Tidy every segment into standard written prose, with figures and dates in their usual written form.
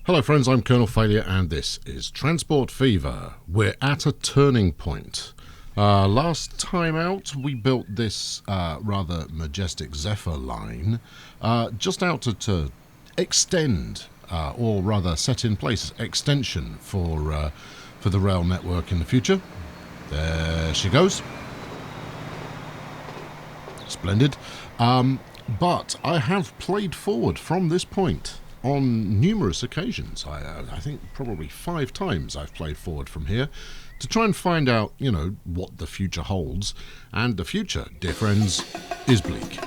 Hello friends, I'm Colonel Failure and this is Transport Fever. We're at a turning point. Last time out we built this rather majestic Zephyr line just out to extend, or rather set in place extension for the rail network in the future. There she goes. Splendid. But I have played forward from this point on numerous occasions. I think probably 5 times I've played forward from here to try and find out, you know, what the future holds. And the future, dear friends, is bleak.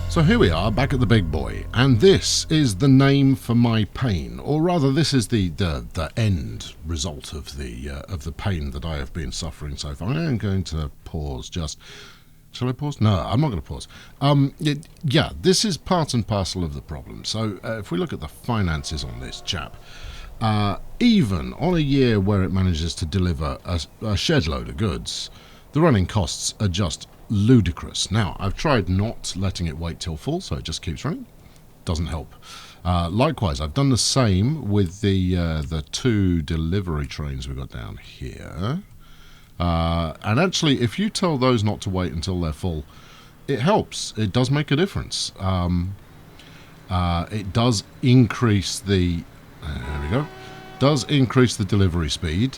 So here we are, back at the big boy, and this is the name for my pain, or rather, this is the end result of the pain that I have been suffering so far. I am going to pause just. Shall I pause? No, I'm not going to pause. Yeah, this is part and parcel of the problem. So if we look at the finances on this chap, even on a year where it manages to deliver a shed load of goods, the running costs are just ludicrous. Now, I've tried not letting it wait till full, so it just keeps running. Doesn't help. Likewise, I've done the same with the 2 delivery trains we've got down here. And actually, if you tell those not to wait until they're full, it helps. It does make a difference. It does increase the... there we go. Does increase the delivery speed,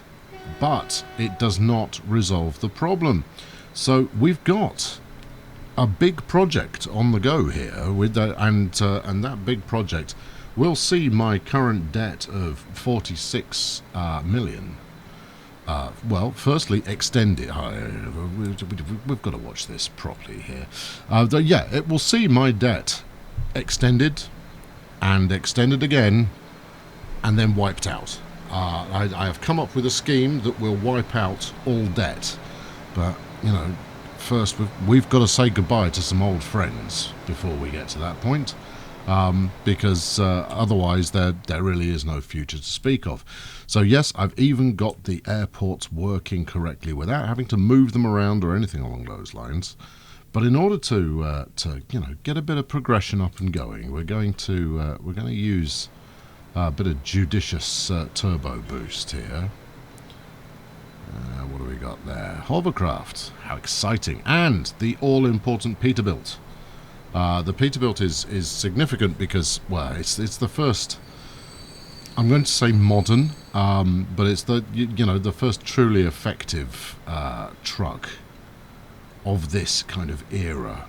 but it does not resolve the problem. So we've got a big project on the go here, with and that big project will see my current debt of 46 million. Well, firstly, extend it. We've got to watch this properly here. Yeah, it will see my debt extended and extended again and then wiped out. I have come up with a scheme that will wipe out all debt. But, you know, first we've got to say goodbye to some old friends before we get to that point. Because otherwise there really is no future to speak of. So yes, I've even got the airports working correctly without having to move them around or anything along those lines. But in order to you know, get a bit of progression up and going, we're going to use a bit of judicious turbo boost here. What do we got there? Hovercraft, how exciting, and the all-important Peterbilt. The Peterbilt is significant because, well, it's the first, I'm going to say modern, but it's the, you know, the first truly effective truck of this kind of era.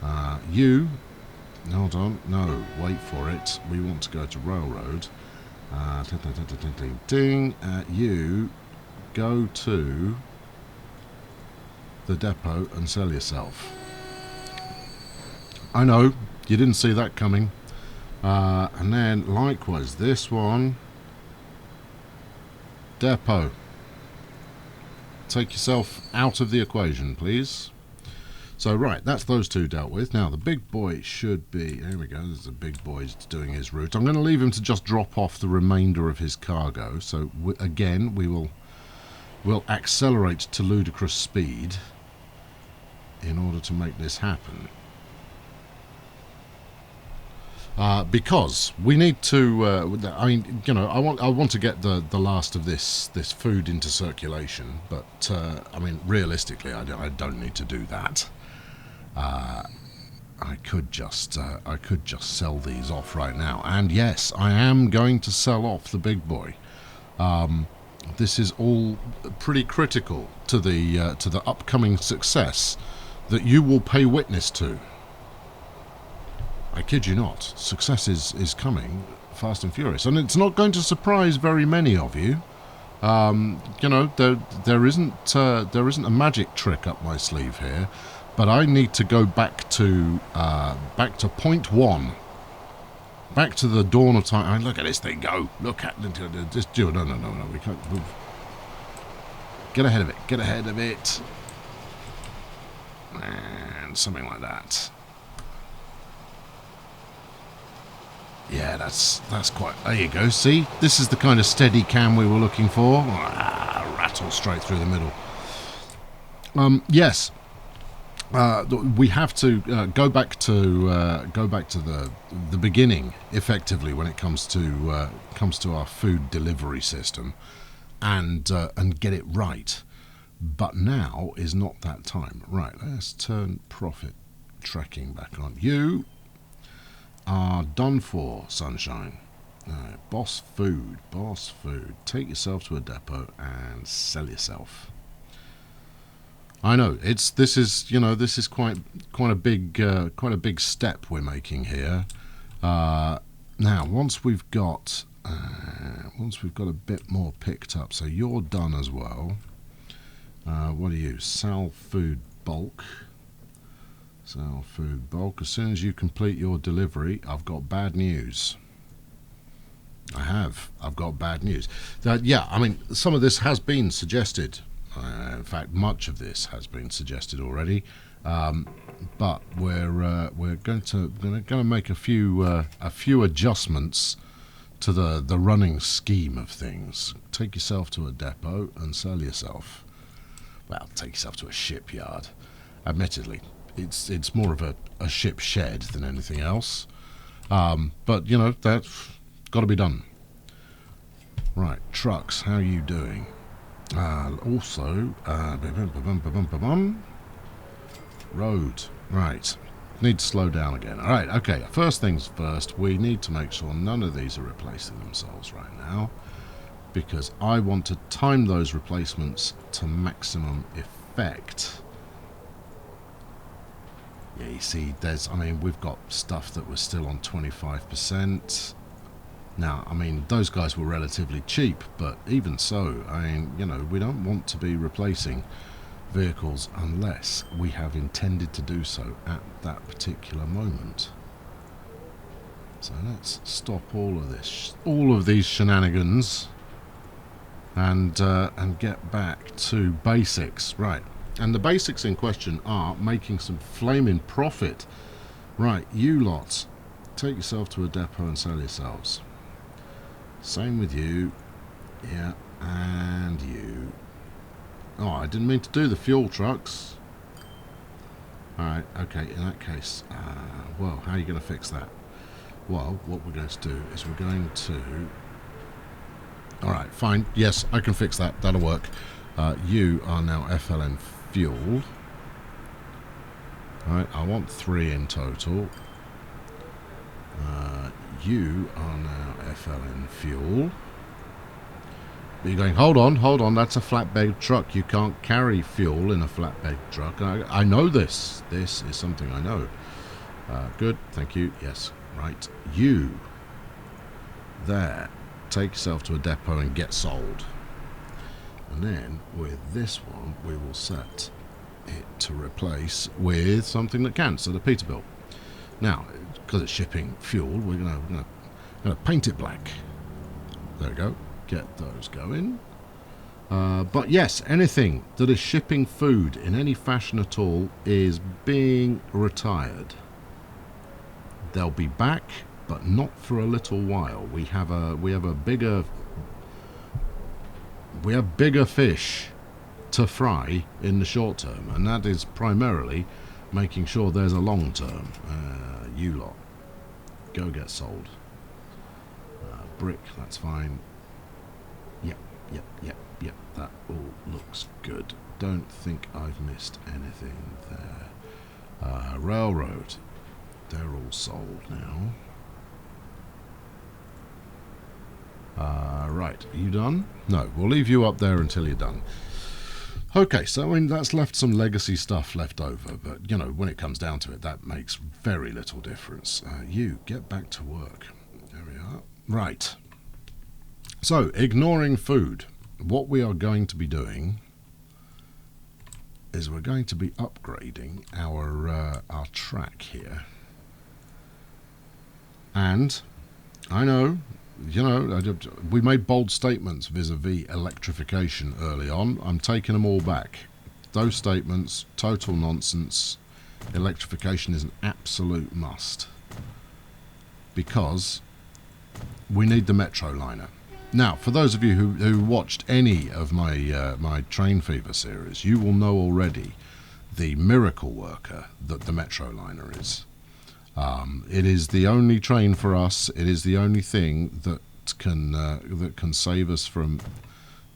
Hold on, no, wait for it. We want to go to railroad. You go to the depot and sell yourself. I know, you didn't see that coming. And then, likewise, this one. Depot. Take yourself out of the equation, please. So, right, that's those 2 dealt with. Now, the big boy should be... Here we go, there's the big boy doing his route. I'm going to leave him to just drop off the remainder of his cargo. So, again, we'll accelerate to ludicrous speed in order to make this happen. Because we need to, I mean, you know, I want to get the last of this food into circulation, but I mean, realistically, I don't need to do that. I could just sell these off right now, and yes, I am going to sell off the big boy. This is all pretty critical to the upcoming success that you will pay witness to. I kid you not, success is coming fast and furious, and it's not going to surprise very many of you. You know, there isn't a magic trick up my sleeve here, but I need to go back to point 1, back to the dawn of time. I mean, look at this thing go! Look at this. No, we can't move. Get ahead of it. Get ahead of it, and something like that. Yeah, that's quite... There you go, see? This is the kind of steady cam we were looking for. Rattle straight through the middle. Yes, we have to go back to the beginning, effectively, when it comes to our food delivery system, and get it right. But now is not that time. Right, let's turn profit tracking back on. You are done for, sunshine. Boss food. Take yourself to a depot and sell yourself. I know this is quite a big step we're making here. Now once we've got a bit more picked up, so you're done as well. What are you? Sell food bulk. Sell food bulk. As soon as you complete your delivery, I've got bad news. I've got bad news. Yeah, I mean, some of this has been suggested. In fact, much of this has been suggested already. But we're going to make a few adjustments to the running scheme of things. Take yourself to a depot and sell yourself. Well, take yourself to a shipyard. Admittedly, it's more of a ship shed than anything else. But that's got to be done. Right, trucks. How are you doing? Also, road. Right. Need to slow down again. Alright, okay. First things first, we need to make sure none of these are replacing themselves right now, because I want to time those replacements to maximum effect. Yeah, you see, we've got stuff that was still on 25%. Now, I mean, those guys were relatively cheap, but even so, we don't want to be replacing vehicles unless we have intended to do so at that particular moment. So let's stop all of these shenanigans, and get back to basics. Right, and the basics in question are making some flaming profit. Right, you lot, take yourself to a depot and sell yourselves. Same with you. Yeah, and you. Oh, I didn't mean to do the fuel trucks. Alright, okay, in that case, well, how are you going to fix that? Well, what we're going to do is we're going to... Alright, fine. Yes, I can fix that. That'll work. You are now FLN fuel. Alright, I want 3 in total. You are now FLN fuel. But you're going, hold on, that's a flatbed truck. You can't carry fuel in a flatbed truck. I know this. This is something I know. Good, thank you. Yes, right. You, there, take yourself to a depot and get sold. And then, with this one, we will set it to replace with something that can, so the Peterbilt. Now, because it's shipping fuel, we're going to paint it black. There we go. Get those going. But yes, anything that is shipping food in any fashion at all is being retired. They'll be back, but not for a little while. We have bigger fish to fry in the short term, and that is primarily making sure there's a long term. You lot, go get sold. Brick, that's fine. Yep, that all looks good. Don't think I've missed anything there. Railroad, they're all sold now. Right, are you done? No, we'll leave you up there until you're done. Okay, so I mean, that's left some legacy stuff left over, but when it comes down to it, that makes very little difference. You, get back to work. There we are. Right. So, ignoring food, what we are going to be doing is we're going to be upgrading our track here. And I know, we made bold statements vis-a-vis electrification early on. I'm taking them all back. Those statements, total nonsense. Electrification is an absolute must, because we need the Metroliner. Now, for those of you who watched any of my my Train Fever series, you will know already the miracle worker that the Metroliner is. It is the only train for us. It is the only thing that can save us from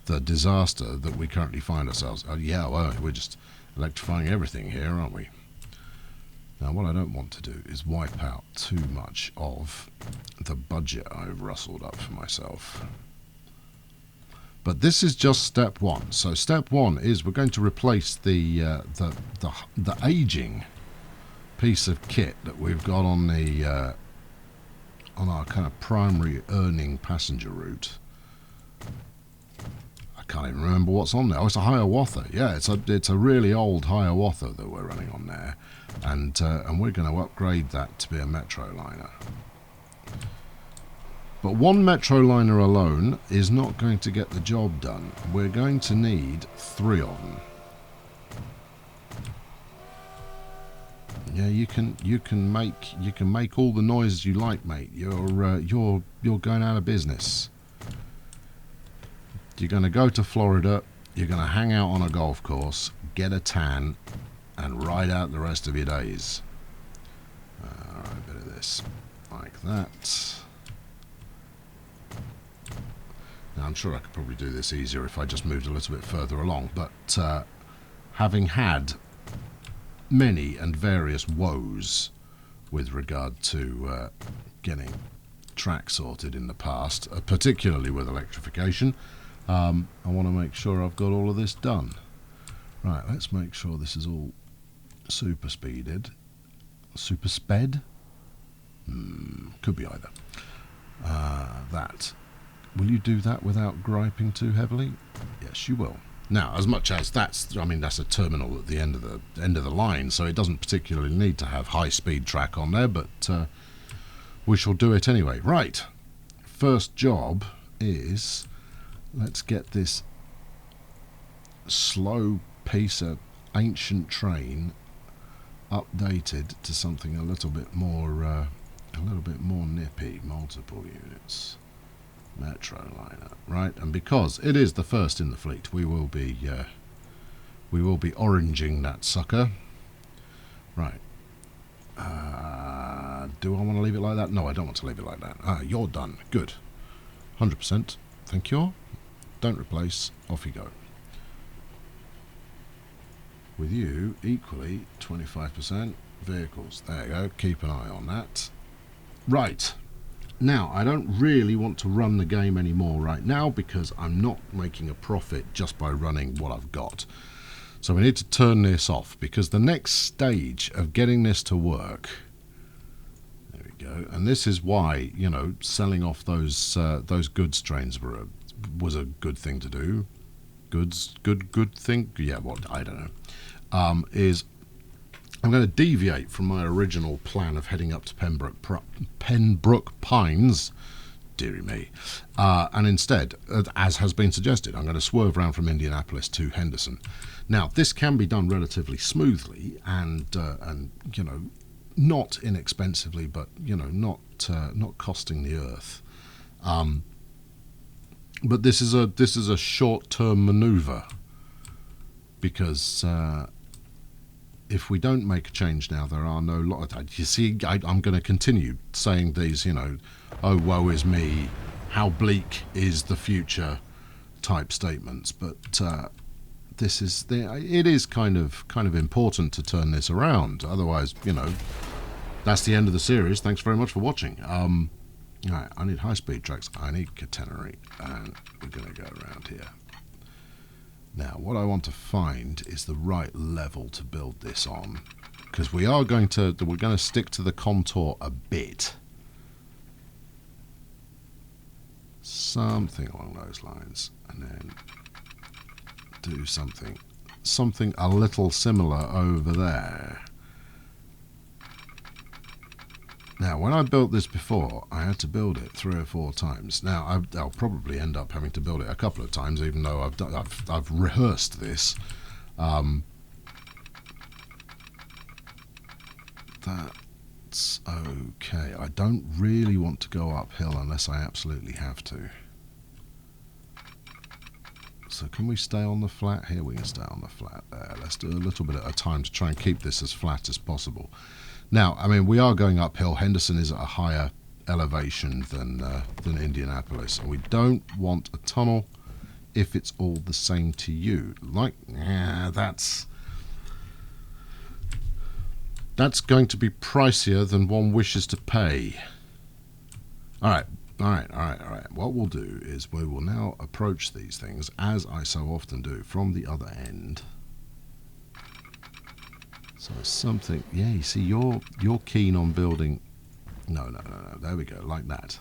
the disaster that we currently find ourselves. Yeah, well, we're just electrifying everything here, aren't we? Now, what I don't want to do is wipe out too much of the budget I've rustled up for myself. But this is just step one. So step one is we're going to replace the aging piece of kit that we've got on the on our kind of primary earning passenger route. I can't even remember what's on there. Oh, it's a Hiawatha. Yeah, it's a really old Hiawatha that we're running on there, and we're going to upgrade that to be a Metroliner. But one Metroliner alone is not going to get the job done. We're going to need 3 of them. Yeah, you can make all the noises you like, mate. You're going out of business. You're going to go to Florida. You're going to hang out on a golf course, get a tan, and ride out the rest of your days. All right, a bit of this, like that. Now, I'm sure I could probably do this easier if I just moved a little bit further along, but having had many and various woes with regard to getting track sorted in the past, particularly with electrification, I want to make sure I've got all of this done. Right, let's make sure this is all super speeded. Super sped? Could be either. That. Will you do that without griping too heavily? Yes, you will. Now, as much as that's a terminal at the end of the line, so it doesn't particularly need to have high-speed track on there, but we shall do it anyway. Right. First job is, let's get this slow piece of ancient train updated to something a little bit more nippy. Multiple units. Metroliner, right? And because it is the first in the fleet, we will be oranging that sucker. Right. Do I want to leave it like that? No, I don't want to leave it like that. You're done. Good. 100%. Thank you. Don't replace. Off you go. With you, equally 25% vehicles. There you go. Keep an eye on that. Right. Now, I don't really want to run the game anymore right now because I'm not making a profit just by running what I've got. So we need to turn this off because the next stage of getting this to work, there we go, and this is why, you know, selling off those goods trains was a good thing to do. Good thing? Yeah, what? I don't know. Is I'm going to deviate from my original plan of heading up to Pembroke Pines, dearie me, and instead, as has been suggested, I'm going to swerve around from Indianapolis to Henderson. Now, this can be done relatively smoothly and you know, not inexpensively, but you know, not costing the earth. But this is a short-term manoeuvre because. If we don't make a change now, there are no lot. You see, I'm going to continue saying these, you know, oh, woe is me, how bleak is the future type statements. But it is kind of important to turn this around. Otherwise, you know, that's the end of the series. Thanks very much for watching. Right, I need high-speed tracks. I need catenary, and we're going to go around here. Now, what I want to find is the right level to build this on, because we're going to stick to the contour a bit, something along those lines, and then do something a little similar over there. Now, when I built this before, I had to build it 3 or 4 times. Now, I'll probably end up having to build it a couple of times, even though I've rehearsed this. That's okay. I don't really want to go uphill unless I absolutely have to. So can we stay on the flat? Here we can stay on the flat there. Let's do a little bit at a time to try and keep this as flat as possible. Now, I mean, we are going uphill. Henderson is at a higher elevation than Indianapolis, and we don't want a tunnel if it's all the same to you. Like, yeah, that's going to be pricier than one wishes to pay. All right. What we'll do is we will now approach these things, as I so often do, from the other end. So something, yeah, you see, you're keen on building. No. There we go, like that.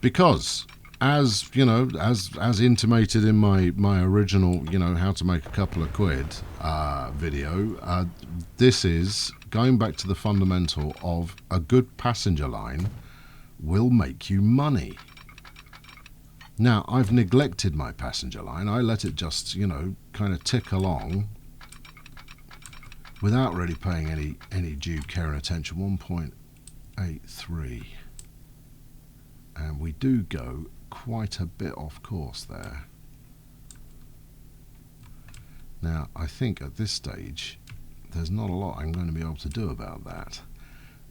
Because, as you know, as intimated in my original, you know, how to make a couple of quid video, this is going back to the fundamental of a good passenger line will make you money. Now, I've neglected my passenger line. I let it just, you know, kind of tick along without really paying any due care and attention. 1.83, and we do go quite a bit off course there. Now, I think at this stage there's not a lot I'm going to be able to do about that.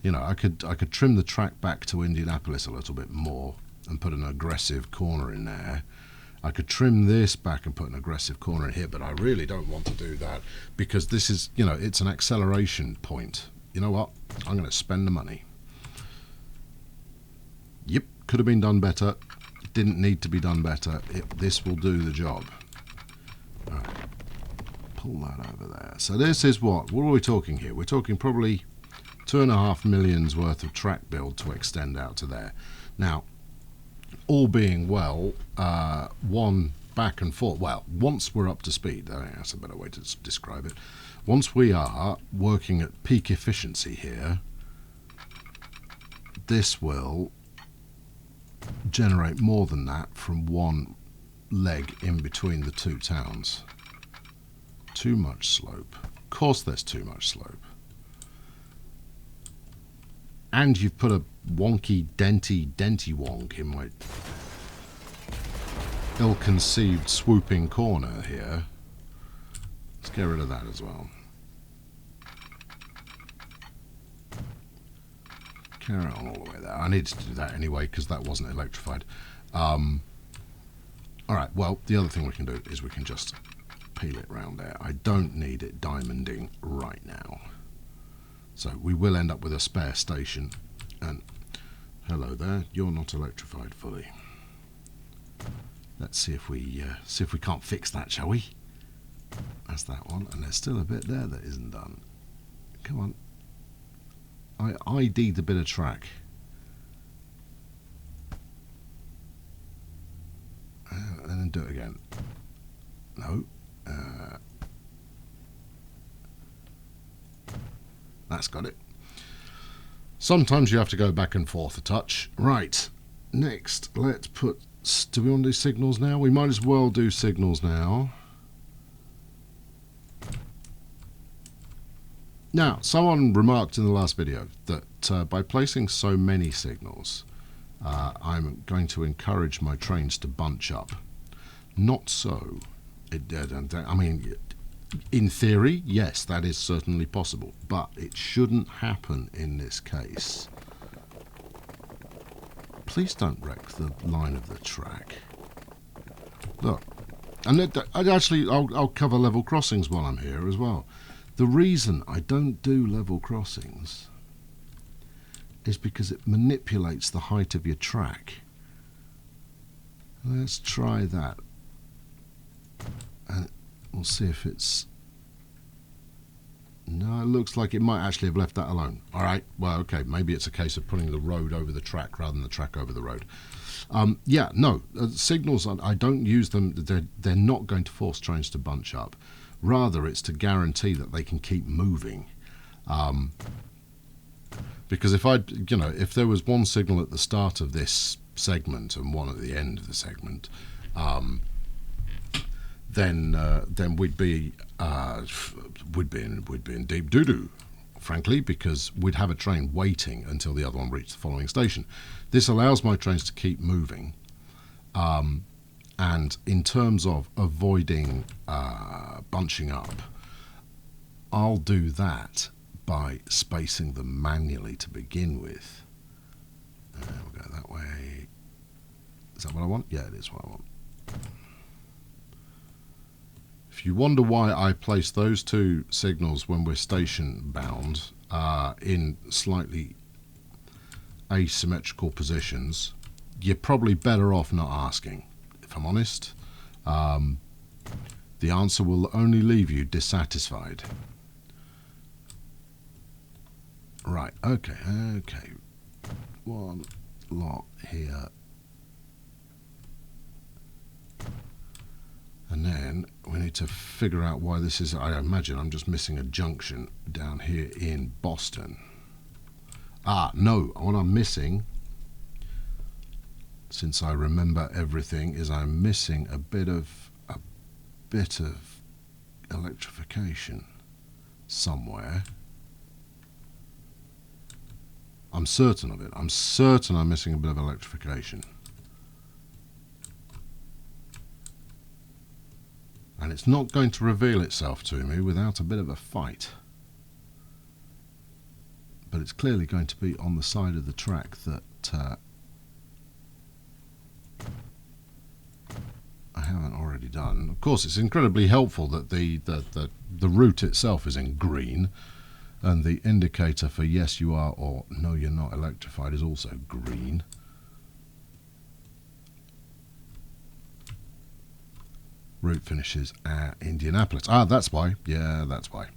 You know, I could trim the track back to Indianapolis a little bit more and put an aggressive corner in there. I could trim this back and put an aggressive corner in here, but I really don't want to do that because this is, you know, it's an acceleration point. You know what? I'm going to spend the money. Yep, could have been done better. Didn't need to be done better. This will do the job. All right. Pull that over there. So this is what are we talking here? We're talking probably 2.5 million's worth of track build to extend out to there. Now, all being well, one back and forth. Well, once we're up to speed, I think that's a better way to describe it. Once we are working at peak efficiency here, this will generate more than that from one leg in between the two towns. Too much slope. Of course there's too much slope. And you've put a wonky, denty wonk in my ill-conceived swooping corner here. Let's get rid of that as well. Carry on all the way there. I needed to do that anyway because that wasn't electrified. Alright, well, the other thing we can do is we can just peel it round there. I don't need it diamonding right now. So we will end up with a spare station. And hello there, you're not electrified fully. Let's see if we can't fix that, shall we? That's that one, and there's still a bit there that isn't done. Come on. I ID'd a bit of track. And then do it again. No. That's got it. Sometimes you have to go back and forth a touch. Right. Next, let's put... Do we want to do signals now? We might as well do signals now. Now, someone remarked in the last video that by placing so many signals, I'm going to encourage my trains to bunch up. Not so. I mean, in theory, yes, that is certainly possible, but it shouldn't happen in this case. Please don't wreck the line of the track. Look, and I'll cover level crossings while I'm here as well. The reason I don't do level crossings is because it manipulates the height of your track. Let's try that. And we'll see if it's... No, it looks like it might actually have left that alone. All right, well, okay, maybe it's a case of putting the road over the track rather than the track over the road. Yeah, no, signals, I don't use them. They're not going to force trains to bunch up. Rather, it's to guarantee that they can keep moving. Because if there was one signal at the start of this segment and one at the end of the segment, then we'd be in deep doo-doo. frankly, because we'd have a train waiting until the other one reached the following station. This allows my trains to keep moving. And in terms of avoiding bunching up, I'll do that by spacing them manually to begin with. We'll go that way. Is that what I want? Yeah, it is what I want. If you wonder why I place those two signals when we're station bound in slightly asymmetrical positions, you're probably better off not asking, if I'm honest. The answer will only leave you dissatisfied. Right, okay. One lot here. And then we need to figure out why this is. I imagine I'm just missing a junction down here in Boston. No, what I'm missing, since I remember everything, is I'm missing a bit of electrification somewhere. I'm certain of it. I'm certain I'm missing a bit of electrification. And it's not going to reveal itself to me without a bit of a fight. But it's clearly going to be on the side of the track that I haven't already done. Of course, it's incredibly helpful that the route itself is in green, and the indicator for yes you are or no you're not electrified is also green. Route finishes at Indianapolis. That's why. Yeah, that's why.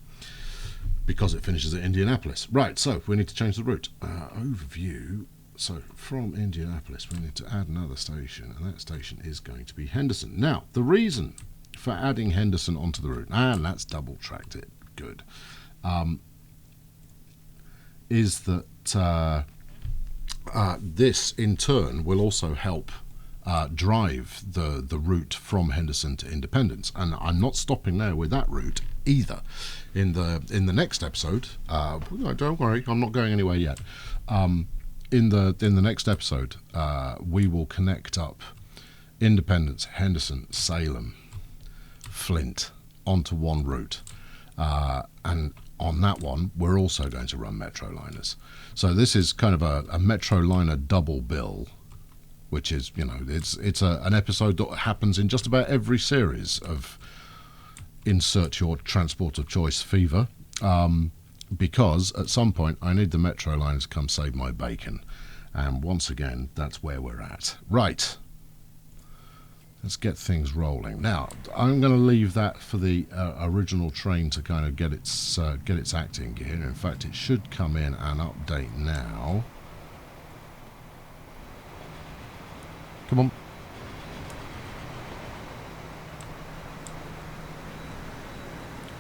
Because it finishes at Indianapolis. Right, so we need to change the route. Overview. So from Indianapolis, we need to add another station, and that station is going to be Henderson. Now, the reason for adding Henderson onto the route, and that's double-tracked it, good, is that this, in turn, will also help drive the route from Henderson to Independence, and I'm not stopping there with that route either. In the next episode, don't worry, I'm not going anywhere yet. In the next episode, we will connect up Independence, Henderson, Salem, Flint onto one route, and on that one we're also going to run Metroliners. So this is kind of a Metroliner double bill, which is, it's an episode that happens in just about every series of insert your transport of choice fever, because at some point I need the Metroliners to come save my bacon, and once again that's where we're at. Right, let's get things rolling. Now I'm going to leave that for the original train to kind of get its act in gear. In fact, it should come in and update now. Come on.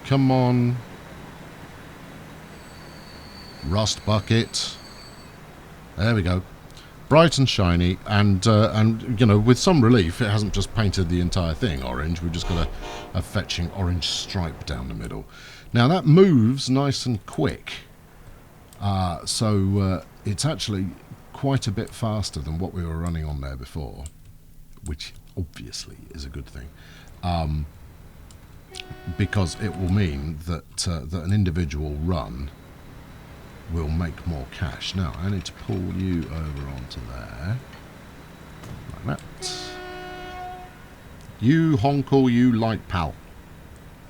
Come on. Rust bucket. There we go. Bright and shiny, and with some relief, it hasn't just painted the entire thing orange. We've just got a fetching orange stripe down the middle. Now that moves nice and quick, so it's actually quite a bit faster than what we were running on there before, which obviously is a good thing, because it will mean that an individual run will make more cash. Now I need to pull you over onto there, like that. You honk all you like, pal.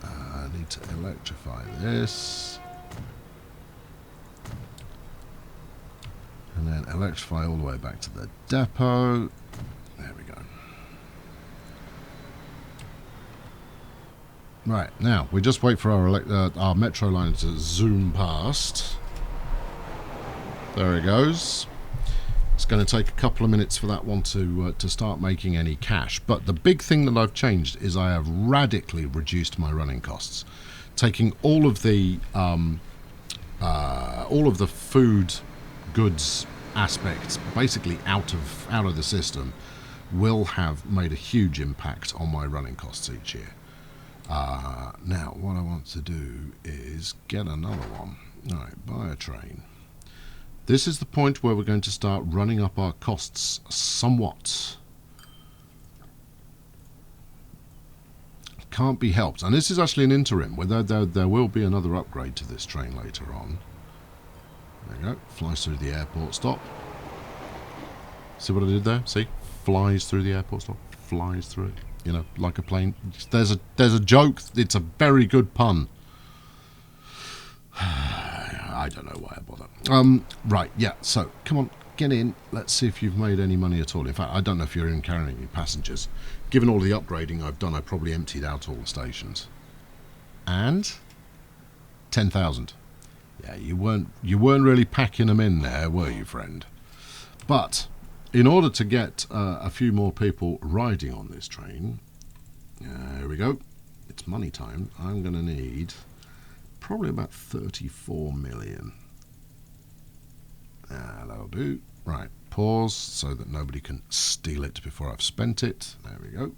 I need to electrify this. And then electrify all the way back to the depot. There we go. Right, now we just wait for our Metroliner to zoom past. There it goes. It's going to take a couple of minutes for that one to start making any cash. But the big thing that I've changed is I have radically reduced my running costs, taking all of the food goods aspects basically out of the system will have made a huge impact on my running costs each year. Now what I want to do is get another one. Alright, buy a train. This is the point where we're going to start running up our costs somewhat. Can't be helped. And this is actually an interim, where there will be another upgrade to this train later on. There you go. Flies through the airport stop. See what I did there? See? Flies through the airport stop. Flies through it. You know, like a plane. There's a joke. It's a very good pun. I don't know why I bother. Right, yeah, so, come on, get in. Let's see if you've made any money at all. In fact, I don't know if you're even carrying any passengers. Given all the upgrading I've done, I probably emptied out all the stations. And 10,000. Yeah, you weren't really packing them in there, were you, friend? But in order to get a few more people riding on this train, here we go. It's money time. I'm going to need probably about 34 million. That'll do. Right, pause so that nobody can steal it before I've spent it. There we go.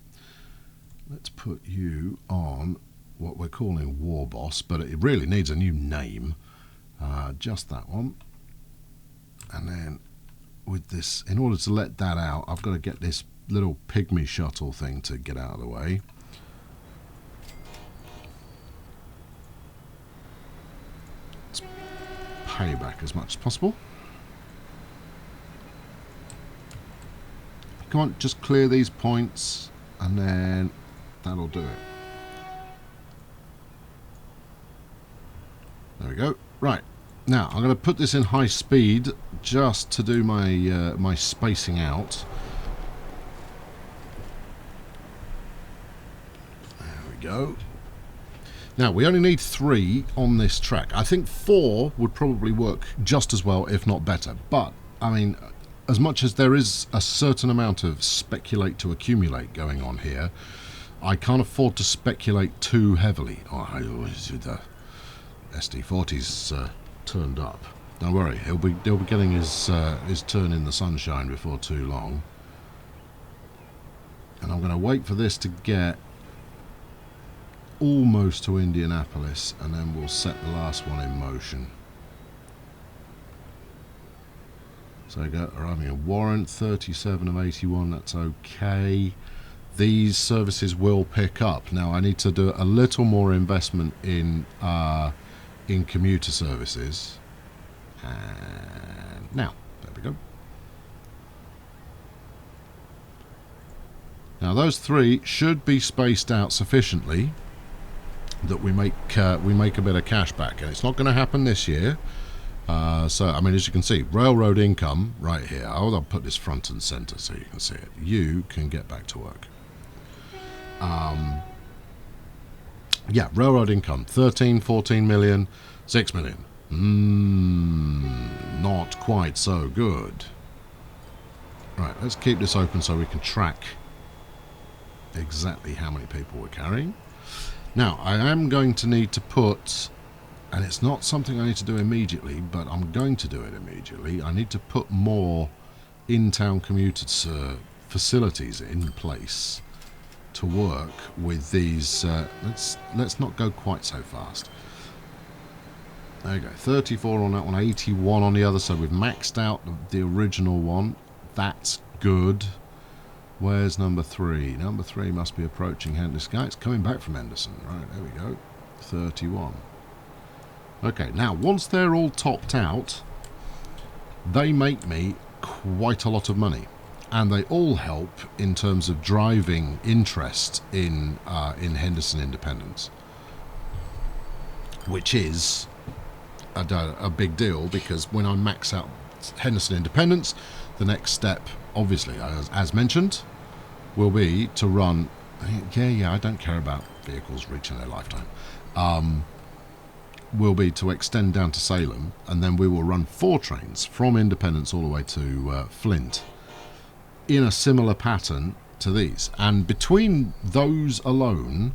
Let's put you on what we're calling War Boss, but it really needs a new name. Just that one. And then with this, in order to let that out, I've got to get this little pygmy shuttle thing to get out of the way. Let's pay back as much as possible. Come on, just clear these points, and then that'll do it. There we go. Right, now I'm going to put this in high speed just to do my my spacing out. There we go. Now we only need 3 on this track. I think 4 would probably work just as well, if not better. But I mean, as much as there is a certain amount of speculate to accumulate going on here, I can't afford to speculate too heavily. Oh, the SD40's turned up. Don't worry, he'll be getting his turn in the sunshine before too long. And I'm going to wait for this to get almost to Indianapolis, and then we'll set the last one in motion. So I got arriving at Warrant, 37 of 81, that's okay. These services will pick up. Now I need to do a little more investment in commuter services. And now, there we go. Now those 3 should be spaced out sufficiently that we make a bit of cash back, and it's not going to happen this year. So, I mean, as you can see, railroad income right here. I'll put this front and center so you can see it. You can get back to work. Yeah, railroad income, 13, 14 million, 6 million. Not quite so good. Right, let's keep this open so we can track exactly how many people we're carrying. Now, I am going to need to put, and it's not something I need to do immediately, but I'm going to do it immediately. I need to put more in-town commuter facilities in place to work with these. Let's not go quite so fast. There you go, 34 on that one, 81 on the other, so we've maxed out the original one. That's good. Where's number 3? Number 3 must be approaching Henderson. It's coming back from Henderson. Right, there we go. 31. Okay, now once they're all topped out, they make me quite a lot of money, and they all help in terms of driving interest in Henderson Independence, which is a big deal, because when I max out Henderson Independence, the next step, obviously, as mentioned, will be to run. I don't care about vehicles reaching their lifetime. Will be to extend down to Salem, and then we will run 4 trains from Independence all the way to Flint in a similar pattern to these. And between those alone,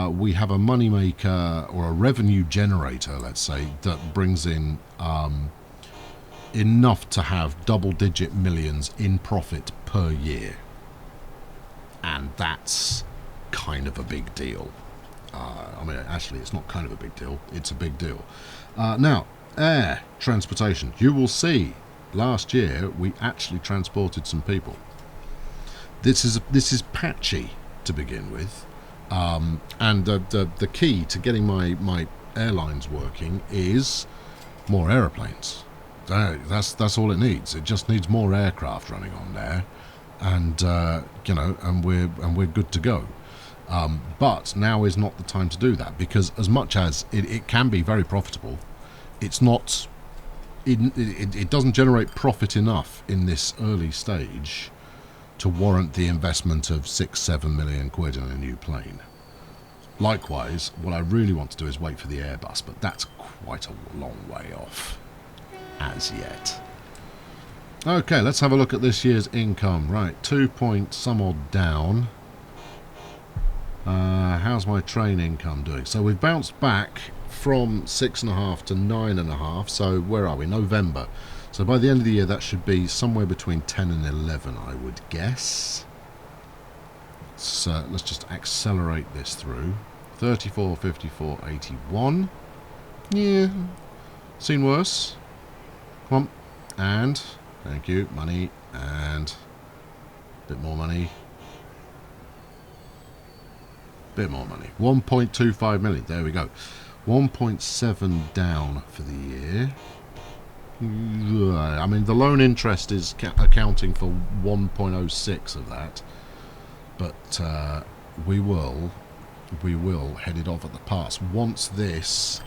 we have a money maker or a revenue generator, let's say, that brings in enough to have double-digit millions in profit per year. And that's kind of a big deal. I mean, actually, it's not kind of a big deal. It's a big deal. Now, air transportation. You will see, last year we actually transported some people. This is patchy to begin with, and the key to getting my airlines working is more aeroplanes. That's all it needs. It just needs more aircraft running on there, and and we're good to go. But now is not the time to do that, because as much as it can be very profitable, it's not. It doesn't generate profit enough in this early stage to warrant the investment of 6-7 million quid in a new plane. Likewise, what I really want to do is wait for the Airbus, but that's quite a long way off as yet. Okay, let's have a look at this year's income. Right, 2 point some odd down. How's my train income doing? So we've bounced back from 6.5 to 9.5. So where are we? November. So by the end of the year, that should be somewhere between 10 and 11, I would guess. So let's just accelerate this through. 34, 54, 81. Yeah, seen worse. Come on. And, thank you, money, and a bit more money. Bit more money. 1.25 million. There we go. 1.7 down for the year. I mean, the loan interest is accounting for 1.06 of that, but we will head it off at the pass once this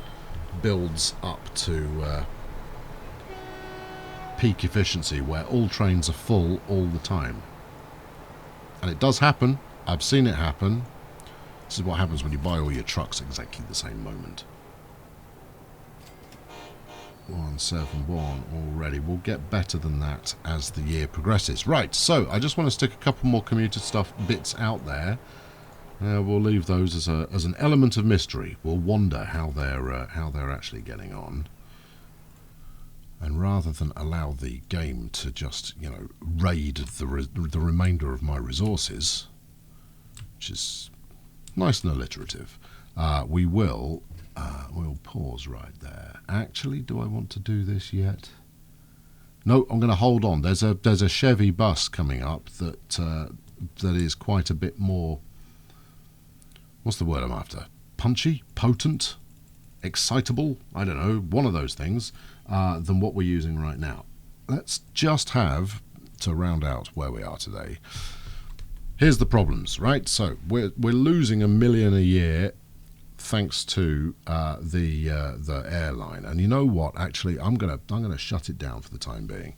builds up to peak efficiency, where all trains are full all the time. And it does happen. I've seen it happen. This is what happens when you buy all your trucks at exactly the same moment. 171 already. We'll get better than that as the year progresses. Right, so I just want to stick a couple more commuter stuff bits out there. We'll leave those as an element of mystery. We'll wonder how they're actually getting on. And rather than allow the game to just, raid the remainder of my resources, which is nice and alliterative, we'll pause right there. Actually, do I want to do this yet? No, I'm going to hold on. There's a Chevy bus coming up that is quite a bit more. What's the word I'm after? Punchy, potent, excitable. I don't know, one of those things than what we're using right now. Let's just have to round out where we are today. Here's the problems, right? So we're losing $1 million a year thanks to the airline, and you know what? Actually, I'm gonna shut it down for the time being.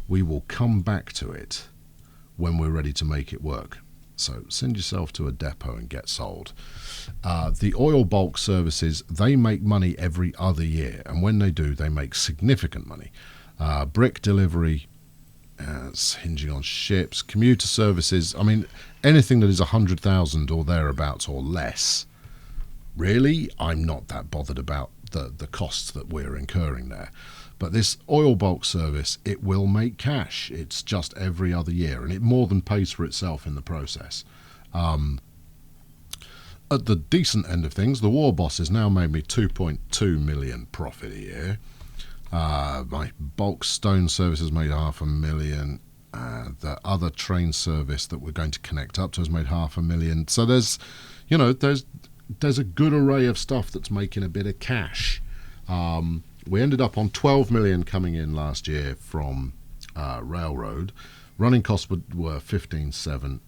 We will come back to it when we're ready to make it work. So send yourself to a depot and get sold. The oil bulk services, they make money every other year, and when they do, they make significant money. Brick delivery, it's hinging on ships. Commuter services, I mean, anything that is 100,000 or thereabouts or less. Really, I'm not that bothered about the costs that we're incurring there. But this oil bulk service, it will make cash. It's just every other year, and it more than pays for itself in the process. At the decent end of things, the war boss has now made me 2.2 million profit a year. My bulk stone service has made 500,000. The other train service that we're going to connect up to has made 500,000. So there's a good array of stuff that's making a bit of cash. We ended up on 12 million coming in last year from railroad. Running costs were 15.7,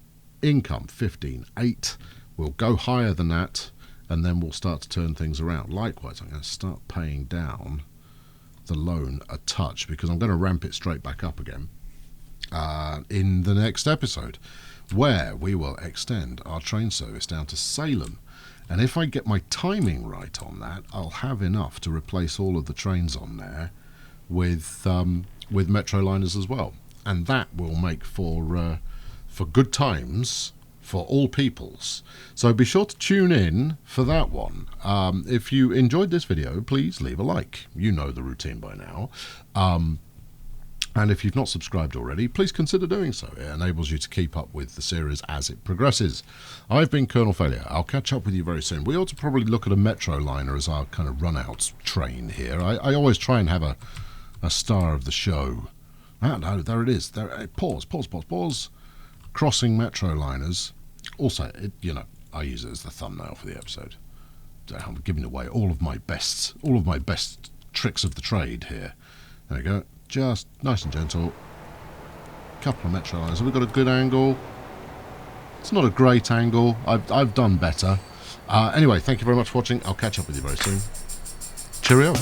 income 15.8. We'll go higher than that, and then we'll start to turn things around. Likewise, I'm going to start paying down the loan a touch, because I'm going to ramp it straight back up again in the next episode, where we will extend our train service down to Salem. And if I get my timing right on that, I'll have enough to replace all of the trains on there with Metroliners as well. And that will make for good times for all peoples. So be sure to tune in for that one. If you enjoyed this video, please leave a like. You know the routine by now. And if you've not subscribed already, please consider doing so. It enables you to keep up with the series as it progresses. I've been Colonel Failure. I'll catch up with you very soon. We ought to probably look at a Metroliner as our kind of run-out train here. I always try and have a star of the show. Ah, no, there it is. There, pause. Crossing Metroliners. Also, I use it as the thumbnail for the episode. I'm giving away all of my best tricks of the trade here. There we go. Just nice and gentle. Couple of Metroliners. Have we got a good angle? It's not a great angle. I've done better. Anyway, thank you very much for watching. I'll catch up with you very soon. Cheerio.